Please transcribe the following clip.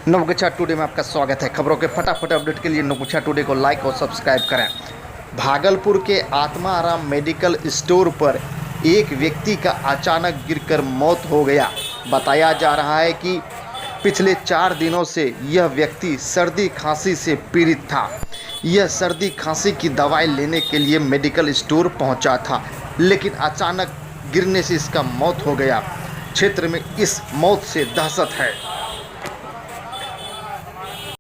Navgachha today में आपका स्वागत है। खबरों के फटाफट अपडेट के लिए नवगछा टुडे को लाइक और सब्सक्राइब करें। भागलपुर के आत्मा आराम मेडिकल स्टोर पर एक व्यक्ति का अचानक गिरकर मौत हो गया। बताया जा रहा है कि पिछले 4 दिनों से यह व्यक्ति सर्दी खांसी से पीड़ित था। यह सर्दी खांसी की दवाई लेने के लिए मेडिकल स्टोर पहुंचा था, लेकिन अचानक गिरने से इसका मौत हो गया। क्षेत्र में इस मौत से दहशत है।